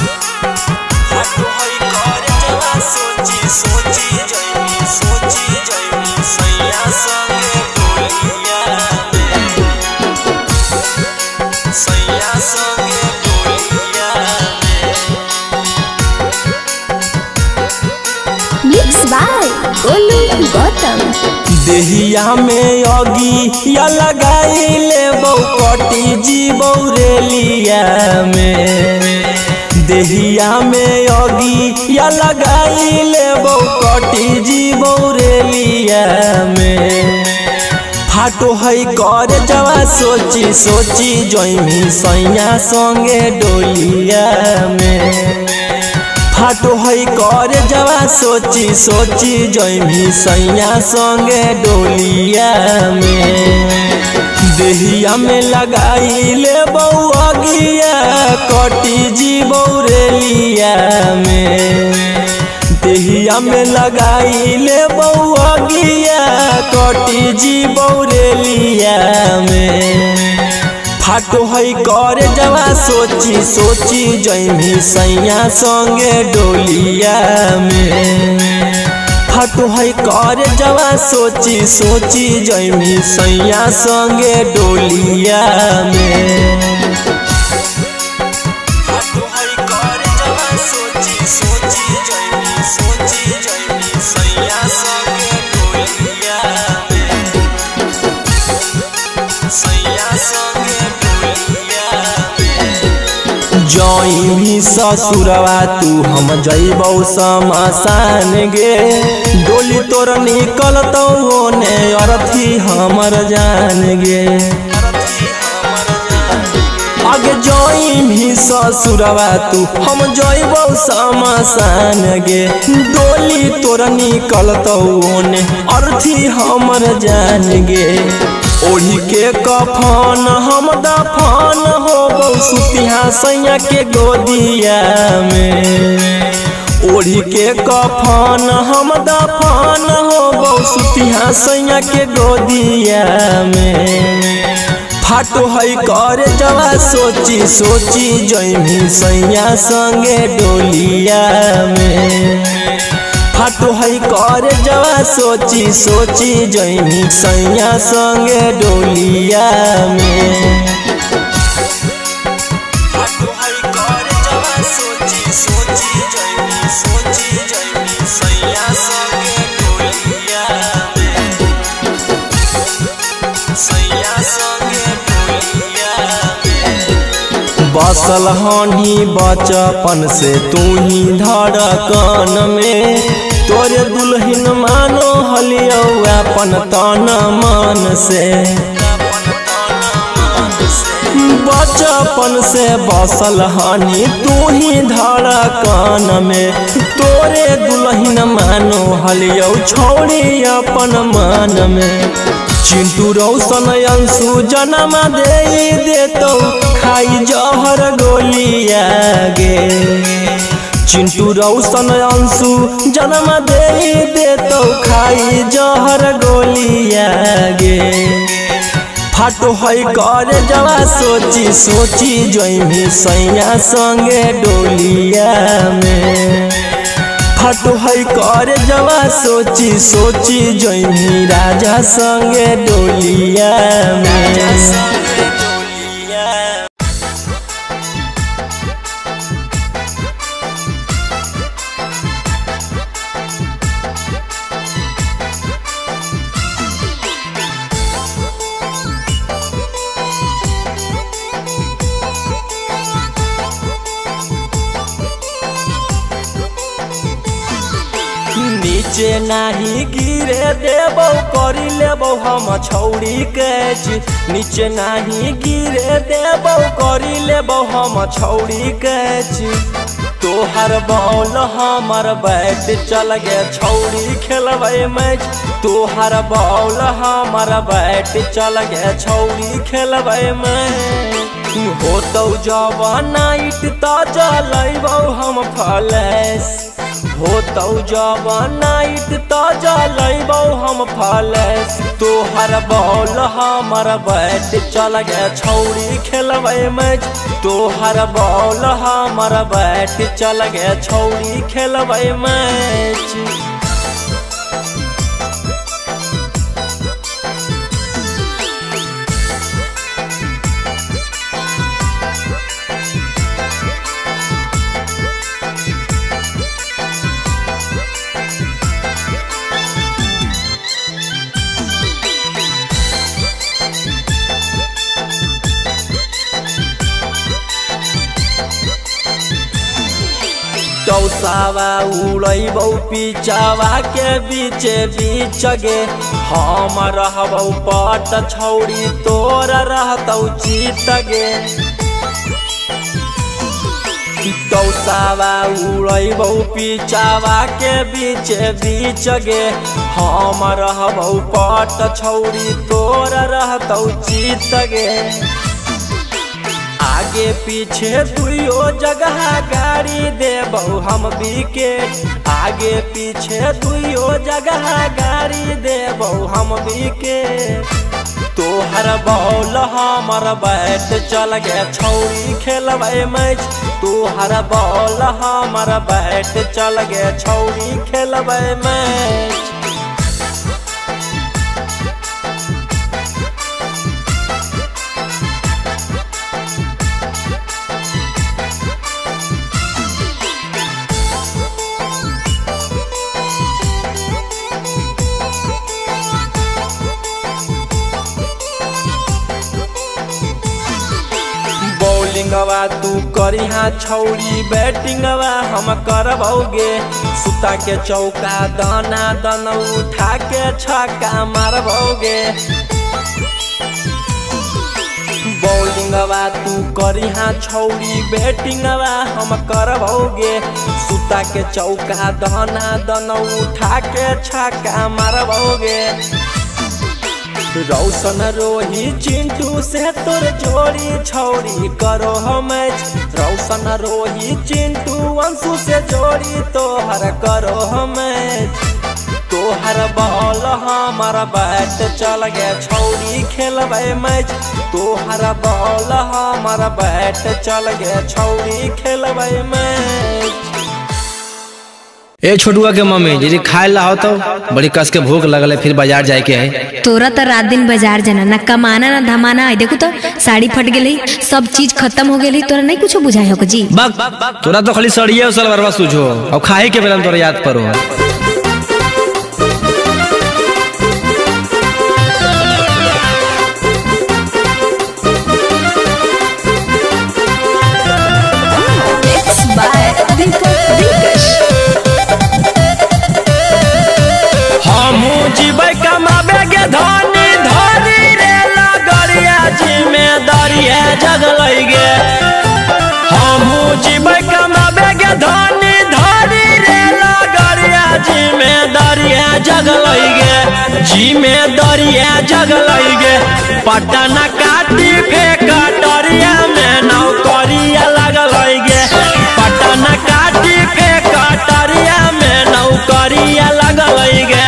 फाटो हई कर जवा सोची सोची जइनी सैया संगे डोलिया में सैया संगे डोलिया में। Mix by Golu Gautam. देहिया में अगी या लगाई ले कटी जी बौरेलिया में देहिया में अगी या लगाई ले कटी जी बौरेलिया में। फाटो हई कर जवा सोची सोची जइमी सैया संगे डोलिया में फाटो हई कर जवा सोची सोची जइमी सैया संगे डोलिया में। देहिया में लगाई ले अगिया कटी जी बौरेलिया में देहिया में लगाई ले अगिया कटी जी बौरेलिया में। फाटो हई कर जवा सोची सोची जइमी सैया संगे डोलिया में फाटो हई कर जवा सोची सोची जइमी सैया संगे डोलिया में। फाटो हई कर जवा सोची सोची जइमी सैया संगे डोलिया में सैया संगे जइमी ससुरवा तू हम जइबौ शमशान गे डोली तोर निकलतौ ओने अरथी हमर जान गे। आगे जइमी ससुरवा तू हम जइबौ शमशान गे डोली तोर निकलतौ ओने अरथी हमर जान गे। ओढ़ी के कफन हम दफन होबौ सुतिहा सैया के गोदिया में ओढ़ी के कफन हम दफन होबौ सुतिहा सैया के गोदिया में। फाटो हई कर जवा सोची सोची जइमी सैया संगे डोलिया में फाटो हई कर जवा सोची सोची जइमी सैया संगे डोलिया में। फाटो हई कर जवा सोची सोची जइमी सैया संगे डोलिया में सैया संगे डोलिया में। बसल हनी बचपन से तू ही धड़कन में तोरे दुल्हन मानो हलियौ अपन तन मन से बचपन से बसल हनी तू ही धड़कन में तोरे दुल्हन मानो हलियौ छोड़ी अपन मन में। चिंटू रौशन अंशु जनमा दे देतौ खाई जहर गोलिया गे चिंटू रौशन अंशु जनमा दे देतौ खाई जहर गोलिया गे। फाटो हई कर जवा सोची सोची जइमी सैया संगे डोलिया में फाटो हई कर जवा सोची सोची जइमी राजा संगे डोलिया में। नीचे नाही गिरे देबौ करी लेबौ हम छौड़ी कैच नीचे नाही गिरे देबौ करी लेबौ हम छौड़ी कैच। तोहर बॉल हमर बैट चल गे छौड़ी खेलबै मैच तोहर बॉल हमर बैट चल गे छौड़ी खेलबै मैच। होतौ जब नाइट त जलैबौ हम फ्लैश होतौ जब नाइट तो जलैबौ हम फ्लैश तोहर बॉल हमर बैट चल गे छौरी खेलबै मैच तोहर बॉल हमर बैट चल गे छौरी खेलबै मैच। टौसावा उड़ैबौ पिचावा के बीचे बीच गे हम रहबौ पट छौरी तोर रहतौ चित गे। टौसावा उड़ैबौ पिचावा के बीचे बीच गे हम रहबौ पट छौरी तोर रहतौ चित गे। आगे पीछे दुइयो जगह गाड़ी देबौ हम विकेट आगे पीछे दुइयो जगह गाड़ी देबौ हम विकेट तोहर बॉल हमर बैट चल गे छौरी खेलबै मैच तोहर बॉल हमर बैट चल गे छौरी खेलबै मैच। बॉलिंगवा तू करिहा छौरी बैटिंगवा हम करबौगे सुता के चौका दाना दन उठा के छक्का मारबौगे। बॉलिंगवा तू करिहा छौरी बैटिंगवा हम करबौगे सुता के चौका दाना दन उठा के छक्का मारबौगे। रौशन रोही चिंटू से तोर जोड़ी छौरी करो मैच रौशन रोही चिंटू अंशु से जोड़ी तोहर करो मैच तोहर बॉल हमर बैट चल गे छौरी खेलबै मैच तोहर बॉल हमर बैट चल गे छौरी खेलबै मैच। ए छोटुआ के मम्मी यदि खाए ला हो तो बड़ी कस के भूख लगल है फिर बाजार जाए के है। तोरा तो रात दिन बाजार जाना ना कमाना ना धमाना है देखो तो साड़ी फट गई सब चीज खत्म हो गई तोरा नहीं कुछ बुझाई हो जी। तोरा तो खाली सड़िए और सलवारवा सूझो और खाए के बेला तोरा याद पड़ो। जिम्मेदारिया जगलई गे पटना काटी फैक्टरिया में नौकरिया लगलई गे पटना काटी फैक्टरिया में नौकरिया लगलई गे।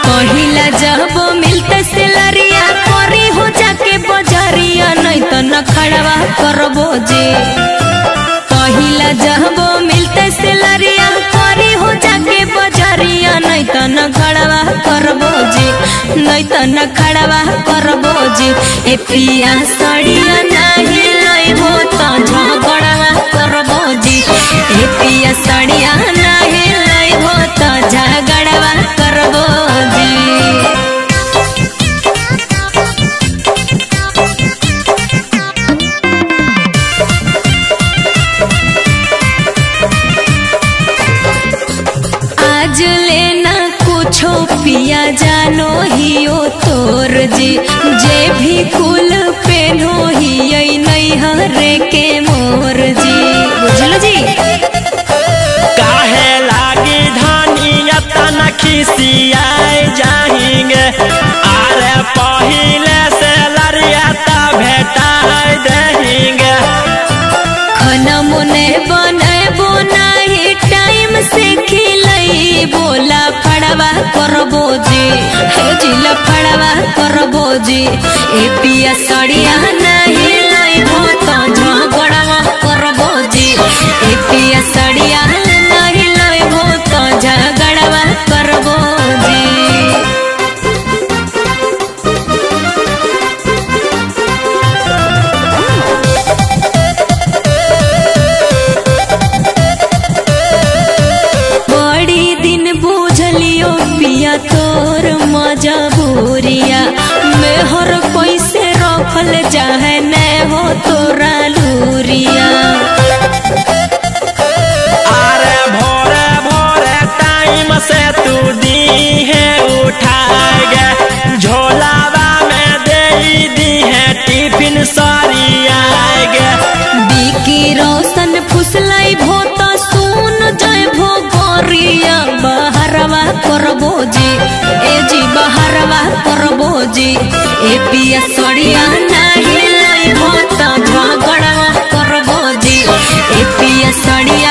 पहिला जब मिलते सैलरिया करी हो जाके बजरिया नहीं तो न खड़वा करबो जे पहिला जब मिलते सैलरिया करी हो जाके बजरिया नहीं तो न खड़वा करबो जी नहीं तो न खड़वा करबो जी। ए पिया सड़िया नहीं लइबो तो झगड़वा करबो जी ए पिया सड़िया नहीं लइबो तो झगड़वा करबो जी। आज लेना कुछो पिया जानो हियो तोर जी जे भी कुल पेनो ही नहीं हरे के मोर जी बुझलो जी। काहे लागी धानिया तना खिसियाए जाएंगे अरे पहिले से लरिया ता भेटा देंगे खाना मुने बने बोना ही टाइम बोला फड़वा करबो जी हे जिला फड़वा करबो जी ए पिया सड़िया नहीं लइबो तो झगड़वा करबो जी ए पिया सड़िया नहीं लइबो तो झगड़वा करबो जी। पिया तोर मजबूरिया मेहर कैसे रखल जाए न हो तोरा लूरिया। अरे भोरे भोरे टाइम से तू दी है उठाएगा झोलावा में दे दी है टिफिन सारी आएगा। बिकी रोशन फुसलाई भोता सुन जाए भो गोरिया बहरवा करबो जी ए जी बहरवा करबो जी ए पिया सड़िया नहीं लइबो तो झगड़वा करबो जी ए पिया सड़िया